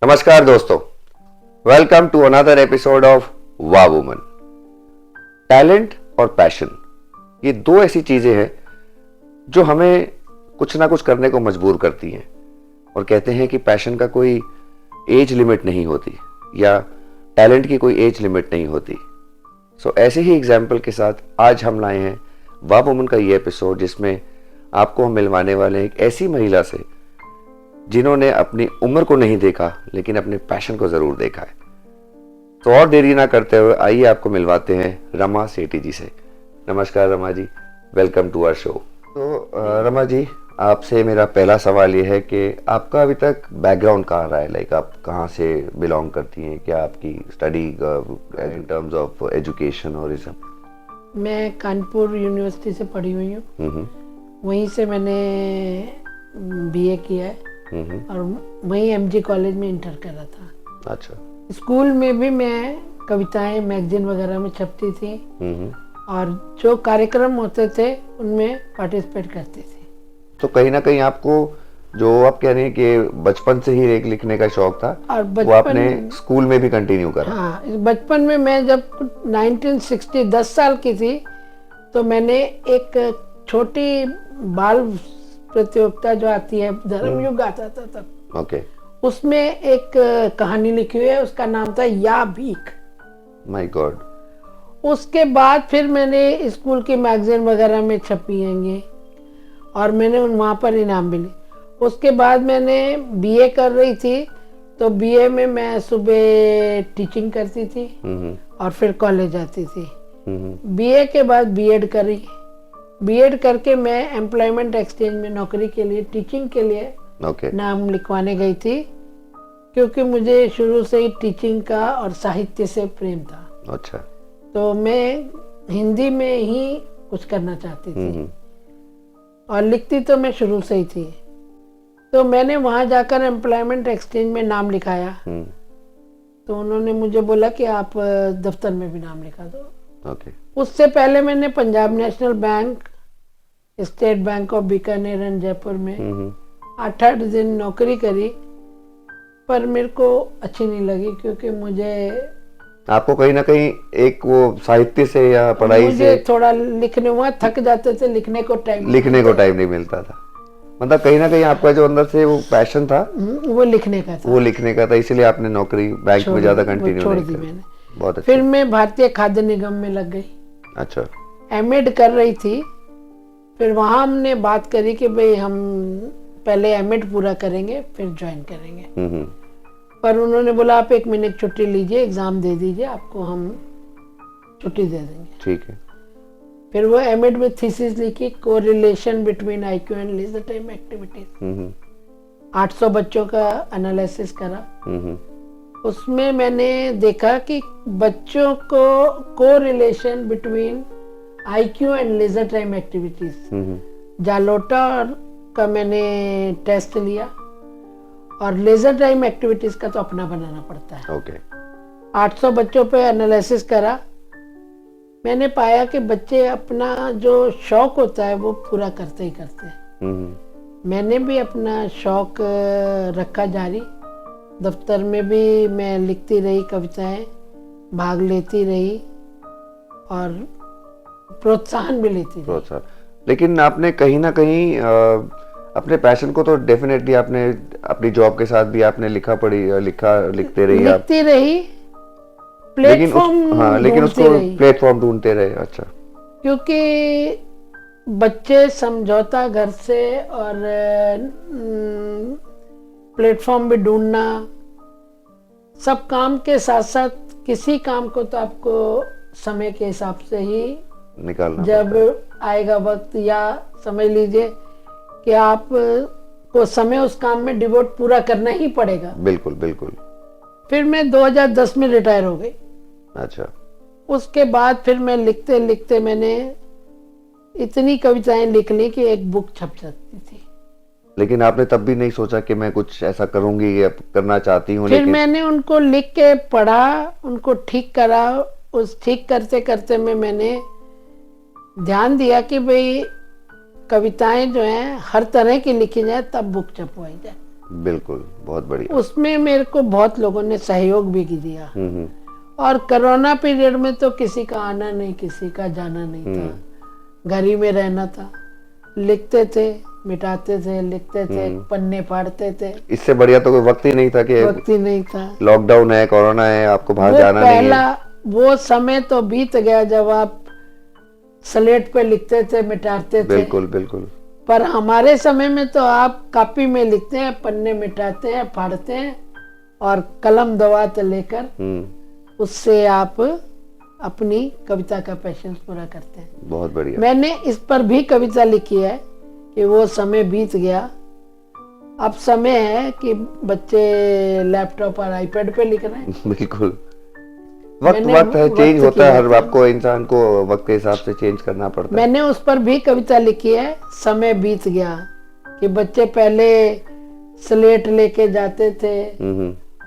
नमस्कार दोस्तों, welcome to another episode of Wah woman. Talent और पैशन, ये दो ऐसी चीजें हैं जो हमें कुछ ना कुछ करने को मजबूर करती हैं। और कहते हैं कि पैशन का कोई एज लिमिट नहीं होती या टैलेंट की कोई एज लिमिट नहीं होती। सो ऐसे ही एग्जाम्पल के साथ आज हम लाए हैं वाह वुमन का ये एपिसोड, जिसमें आपको हम मिलवाने वाले हैं एक ऐसी महिला से जिन्होंने अपनी उम्र को नहीं देखा लेकिन अपने पैशन को जरूर देखा है। तो और देरी ना करते हुए आइए आपको मिलवाते हैं रमा सेठी जी से। नमस्कार Rama ji, welcome to our show. तो रमा जी, आपसे मेरा पहला सवाल ये है कि आपका अभी तक बैकग्राउंड कहाँ रहा है? लाइक आप कहाँ से बिलोंग करती हैं? क्या आपकी study in terms of education और ये सब? मैं कानपुर यूनिवर्सिटी से पढ़ी हुई हूँ। वहीं से मैंने बीए किया है और वहीं एमजी कॉलेज में इंटर करा था। अच्छा। स्कूल में भी मैं कविताएं मैगजीन वगैरह में छपती थी और जो कार्यक्रम होते थे उनमें पार्टिसिपेट करती थी। तो कहीं ना कहीं आपको, जो आप कह रहे हैं कि बचपन से ही एक लिखने का शौक था, और वो आपने स्कूल में भी कंटिन्यू करा? हाँ, बचपन में मैं जब 1960 10 साल की थी तो मैंने एक छोटी बाल प्रतियोगिता जो आती है, धर्मयुग आता था तब, ओके, उसमें एक कहानी लिखी हुई है, उसका नाम था या भीख। My God. उसके बाद फिर मैंने स्कूल की मैगजीन वगैरह में छपी हैं और मैंने वहाँ पर इनाम मिले। उसके बाद मैंने बीए कर रही थी तो बीए में मैं सुबह टीचिंग करती थी और फिर कॉलेज जाती थी। बीए के बाद बीएड करी। बीएड करके मैं एम्प्लॉयमेंट एक्सचेंज में नौकरी के लिए, टीचिंग के लिए नाम लिखवाने गई थी, क्योंकि मुझे शुरू से ही टीचिंग का और साहित्य से प्रेम था। अच्छा। तो मैं हिंदी में ही कुछ करना चाहती थी और लिखती तो मैं शुरू से ही थी। तो मैंने वहाँ जाकर एम्प्लॉयमेंट एक्सचेंज में नाम लिखाया। तो उन्होंने मुझे बोला कि आप दफ्तर में भी नाम लिखा दो। उससे पहले मैंने Punjab national bank, state bank of Bikaner and Jaipur में 8 दिन नौकरी करी, पर मेरे को अच्छी नहीं लगी, क्योंकि मुझे, आपको कहीं ना कहीं एक वो साहित्य से या पढ़ाई मुझे से थोड़ा लिखने, वहाँ थक जाते थे, लिखने को टाइम नहीं मिलता था। मतलब कहीं ना कहीं आपका जो अंदर से वो पैशन था वो लिखने का था, इसीलिए आपने नौकरी बैंक में ज्यादा कंटिन्यू छोड़ नहीं दी करी। मैंने। बहुत अच्छा। फिर मैं भारतीय खाद्य निगम में लग गई। अच्छा। एमएड कर रही थी। फिर वहाँ हमने बात करी कि भाई हम पहले एमएड पूरा करेंगे फिर ज्वाइन करेंगे। पर उन्होंने बोला आप 1 महीने की छुट्टी लीजिए, एग्जाम दे दीजिए, आपको हम छुट्टी दे देंगे। ठीक है। फिर वो एमएड में थीसिस लिखी, correlation between IQ and leisure time activities. 800 बच्चों का एनालिसिस करा। उसमें मैंने देखा कि बच्चों को correlation between IQ and leisure time activities, Jalota का मैंने टेस्ट लिया और लेजर टाइम एक्टिविटीज का तो अपना बनाना पड़ता है। 800 बच्चों पे एनालिसिस करा। मैंने पाया कि बच्चे अपना जो शौक होता है वो पूरा करते ही करते हैं। मैंने भी अपना शौक रखा जारी। दफ्तर में भी मैं लिखती रही कविताएं, भाग लेती रही और प्रोत्साहन भी लेती रही। लेकिन आपने कहीं ना कहीं अपने पैशन को तो डेफिनेटली आपने अपनी जॉब के साथ भी आपने लिखते रही लेकिन उसको प्लेटफॉर्म ढूंढते रहे। अच्छा। क्योंकि बच्चे समझौता घर से और प्लेटफॉर्म भी ढूंढना, सब काम के साथ साथ किसी काम को तो आपको समय के हिसाब से ही निकालना जब आएगा वक्त, या समझ लीजिए कि आप को समय उस काम में डिवोट पूरा करना ही पड़ेगा। बिल्कुल बिल्कुल। फिर मैं 2010 में रिटायर हो गई। अच्छा। उसके बाद फिर मैं लिखते लिखते मैंने इतनी कविताएं लिख ली कि एक बुक छप सकती थी। लेकिन आपने तब भी नहीं सोचा कि मैं कुछ ऐसा करूंगी या करना चाहती हूँ? फिर मैंने उनको लिख के पढ़ा, उनको ठीक करा। उस ठीक करते करते में मैंने ध्यान दिया कि भाई कविताएं जो हैं हर तरह की लिखी जाए तब बुक छपवाई जाए। बिल्कुल, बहुत बढ़िया। उसमें मेरे को बहुत लोगों ने सहयोग भी दिया। हम्म। और कोरोना पीरियड में तो किसी का आना नहीं, किसी का जाना नहीं था, घर ही में रहना था। लिखते थे, मिटाते थे, लिखते थे, पन्ने फाड़ते थे, इससे बढ़िया तो कोई वक्त ही नहीं था कि वक्त ही नहीं था। लॉकडाउन है, कोरोना है, आपको बाहर वो जाना नहीं पहला है। वो समय तो बीत गया जब आप स्लेट पे लिखते थे, मिटाते थे। बिल्कुल बिल्कुल। पर हमारे समय में तो आप कॉपी में लिखते हैं, पन्ने मिटाते हैं, फाड़ते हैं और कलम दवात लेकर उससे आप अपनी कविता का पैशन पूरा करते हैं। बहुत बढ़िया। मैंने इस पर भी कविता लिखी है कि वो समय बीत गया, अब समय है कि बच्चे लैपटॉप और आईपैड पे लिख रहे हैं। बिल्कुल, वक्त मैंने वक्त है, वक्त चेंज की होता है, हर बात आपको इंसान को वक्त के हिसाब से चेंज करना पड़ता है। मैंने उस पर भी कविता लिखी है, समय बीत गया, कि बच्चे पहले स्लेट लेके जाते थे,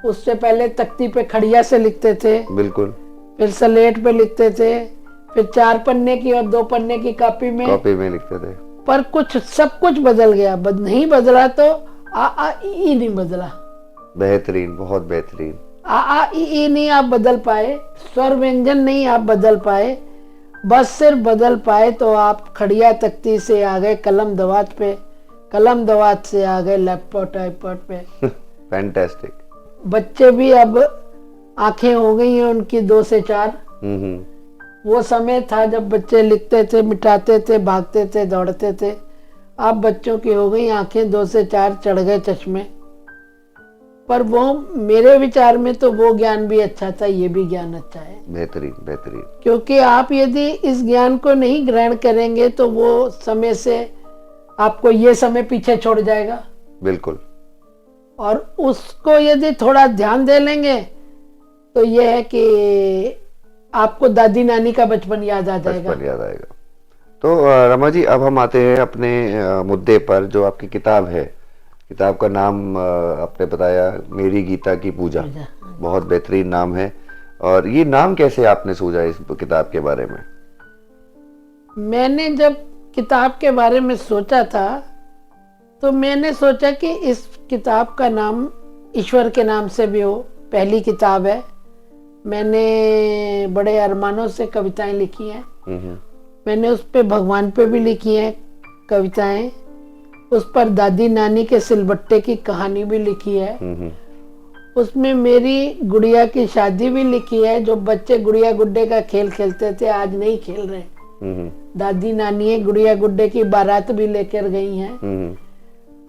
उससे पहले तख्ती पे खड़िया से लिखते थे, बिल्कुल, फिर स्लेट पे लिखते थे, फिर 4 पन्ने की और 2 पन्ने की कॉपी में लिखते थे। पर कुछ सब कुछ बदल गया। नहीं बदला तो आ ई नहीं बदला। बेहतरीन, बहुत बेहतरीन। आ ई नहीं आप बदल पाए, स्वर व्यंजन नहीं आप बदल पाए, बस सिर्फ बदल पाए तो आप खड़िया तख्ती से आ गए कलम दवात पे, कलम दवात से आ गए लैपटॉप आईपैड पे। फैंटास्टिक। बच्चे भी अब आंखें हो गई हैं उनकी 2 से 4। वो समय था जब बच्चे लिखते थे, मिटाते थे, भागते थे, दौड़ते थे। अब बच्चों की हो गई आंखें 2 से 4, चढ़ गए चश्मे। पर वो मेरे विचार में तो वो ज्ञान भी अच्छा था, ये भी ज्ञान अच्छा है। बेहतरीन बेहतरीन। क्योंकि क्योंकि आप यदि इस ज्ञान को नहीं ग्रहण करेंगे तो वो समय से आपको ये समय पीछे छोड़ जाएगा। बिल्कुल। और उसको यदि थोड़ा ध्यान दे लेंगे तो ये है कि आपको दादी नानी का बचपन याद आ जाएगा। बचपन याद आएगा। तो रमा जी, अब हम आते हैं अपने मुद्दे पर, जो आपकी किताब है। किताब का नाम आपने बताया, मेरी गीता की पूजा। बहुत बेहतरीन नाम है। और ये नाम कैसे आपने सूझा इस किताब के बारे में? मैंने जब किताब के बारे में सोचा था तो मैंने सोचा कि इस किताब का नाम ईश्वर के नाम से भी हो। पहली किताब है, मैंने बड़े अरमानों से कविताएं लिखी हैं। मैंने उस पे भगवान पे भी लिखी हैं कविताएं, उस पर दादी नानी के सिलबट्टे की कहानी भी लिखी है, उसमें मेरी गुड़िया की शादी भी लिखी है। जो बच्चे गुड़िया गुड्डे का खेल खेलते थे आज नहीं खेल रहे। दादी नानी गुड़िया गुड्डे की बारात भी लेकर गई हैं।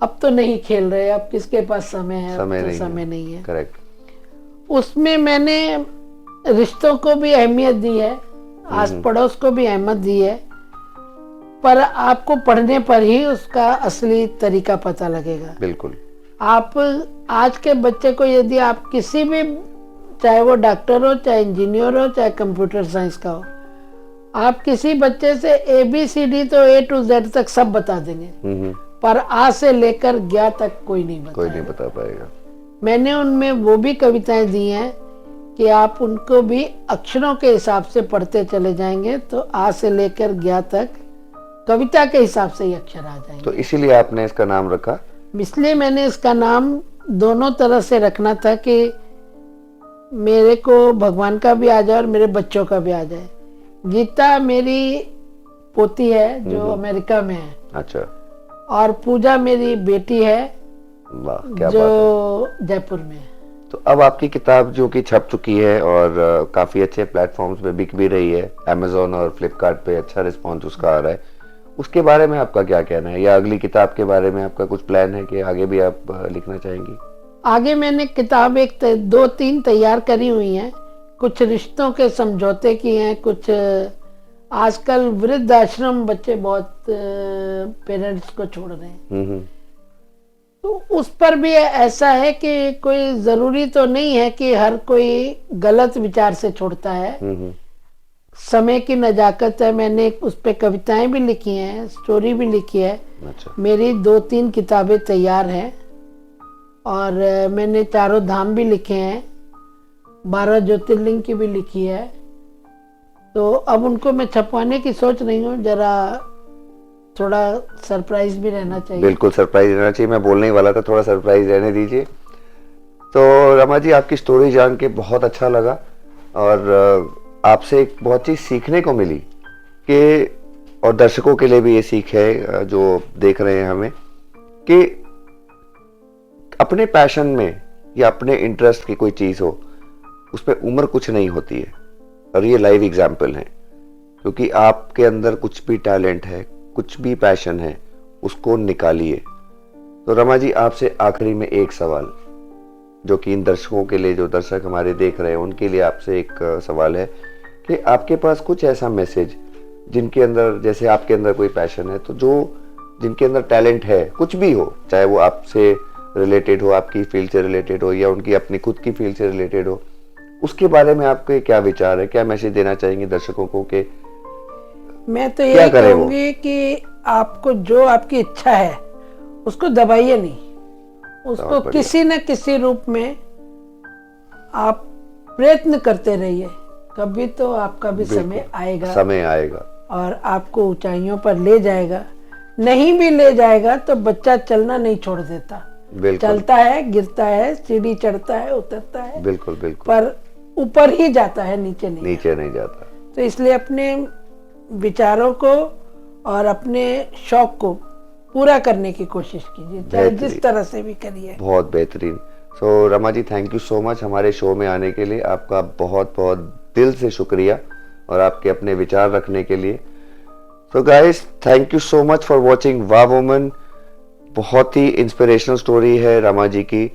अब तो नहीं खेल रहे, अब किसके पास समय है, समय नहीं है। करेक्ट। उसमें मैंने रिश्तों को भी अहमियत दी है, आस पड़ोस को भी अहमियत दी है, पर आपको पढ़ने पर ही उसका असली तरीका पता लगेगा। बिल्कुल। आप आज के बच्चे को यदि आप किसी भी, चाहे वो डॉक्टर हो, चाहे इंजीनियर हो, चाहे कंप्यूटर साइंस का हो, आप किसी बच्चे से ABCD तो A to Z तक सब बता देंगे, पर आ से लेकर ज्ञा तक कोई नहीं बता पाएगा। मैंने उनमें वो भी कविताएं दी हैं कि आप उनको भी अक्षरों के हिसाब से पढ़ते चले जाएंगे तो आ से लेकर ज्ञा तक कविता के हिसाब से ही अक्षर आ जाएंगे। तो इसीलिए आपने इसका नाम रखा? इसलिए मैंने इसका नाम दोनों तरह से रखना था कि मेरे को भगवान का भी आ जाए और मेरे बच्चों का भी आ जाए। गीता मेरी पोती है जो अमेरिका में है। अच्छा। और पूजा मेरी बेटी है। वाह, क्या जो बात है। जयपुर में है। तो अब आपकी किताब जो कि छप चुकी है और काफी अच्छे प्लेटफॉर्म्स पे बिक भी रही है, Amazon और फ्लिपकार्ट पे अच्छा रिस्पॉन्स उसका आ रहा है, उसके बारे में आपका क्या कहना है? या अगली किताब के बारे में आपका कुछ प्लान है कि आगे भी आप लिखना चाहेंगी? आगे मैंने किताब 2-3 तैयार करी हुई हैं। कुछ रिश्तों के समझौते की हैं, कुछ आजकल वृद्ध आश्रम बच्चे बहुत पेरेंट्स को छोड़ रहे हैं, तो उस पर भी ऐसा है कि कोई जरूरी तो नहीं है कि हर कोई गलत विचार से छोड़ता है। समय की नजाकत है। मैंने उस पे कविताएं भी लिखी हैं, स्टोरी भी लिखी है। अच्छा। मेरी 2-3 किताबें तैयार हैं और मैंने 4 धाम भी लिखे हैं, 12 ज्योतिर्लिंग की भी लिखी है। तो अब उनको मैं छपवाने की सोच रही हूँ। जरा थोड़ा सरप्राइज भी रहना चाहिए। बिल्कुल सरप्राइज रहना चाहिए, मैं बोलने ही वाला था, थोड़ा सरप्राइज रहने दीजिए। तो रमा जी, आपकी स्टोरी जान के बहुत अच्छा लगा और आपसे एक बहुत चीज़ सीखने को मिली कि, और दर्शकों के लिए भी ये सीख है जो देख रहे हैं हमें, कि अपने पैशन में या अपने इंटरेस्ट की कोई चीज़ हो, उस पर उम्र कुछ नहीं होती है। और ये लाइव एग्जाम्पल है, क्योंकि आपके अंदर कुछ भी टैलेंट है, कुछ भी पैशन है, उसको निकालिए। तो रमा जी, आपसे आखिरी में एक सवाल, जो कि इन दर्शकों के लिए, जो दर्शक हमारे देख रहे हैं उनके लिए आपसे एक सवाल है कि आपके पास कुछ ऐसा मैसेज, जिनके अंदर, जैसे आपके अंदर कोई पैशन है, तो जो जिनके अंदर टैलेंट है, कुछ भी हो, चाहे वो आपसे रिलेटेड हो, आपकी फील्ड से रिलेटेड हो, या उनकी अपनी खुद की फील्ड से रिलेटेड हो, उसके बारे में आपके क्या विचार है, क्या मैसेज देना चाहेंगे दर्शकों को कि मैं तो यही कहूंगी कि आपको जो आपकी इच्छा है उसको दबाइए नहीं, उसको किसी न किसी रूप में आप प्रयत्न करते रहिए। कभी तो आपका भी समय आएगा और आपको ऊंचाइयों पर ले जाएगा। नहीं भी ले जाएगा तो बच्चा चलना नहीं छोड़ देता, चलता है, गिरता है, सीढ़ी चढ़ता है, उतरता है, बिल्कुल, पर ऊपर ही जाता है, नीचे नहीं जाता। तो इसलिए अपने विचारों को और अपने शौक को पूरा करने की कोशिश कीजिए, चाहे जिस तरह से भी करिए। बहुत बेहतरीन। सो Rama ji, thank you so much हमारे शो में आने के लिए। आपका बहुत बहुत दिल से शुक्रिया, और आपके अपने विचार रखने के लिए। So guys, thank you so much for watching wow woman. बहुत ही इंस्पिरेशनल स्टोरी है रमा जी की।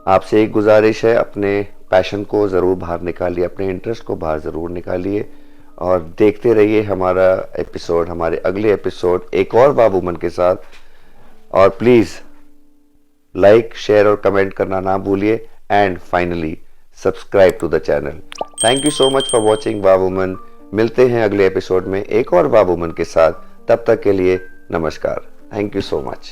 आपसे एक गुजारिश है, अपने पैशन को ज़रूर बाहर निकालिए, अपने इंटरेस्ट को बाहर ज़रूर निकालिए, और देखते रहिए हमारा एपिसोड, हमारे अगले एपिसोड एक और वाव वुमन के साथ। और प्लीज़ लाइक, शेयर और कमेंट करना ना भूलिए, and finally subscribe to the channel. Thank you so much for watching wow woman. मिलते हैं अगले एपिसोड में एक और वाव वुमन के साथ। तब तक के लिए नमस्कार। Thank you so much.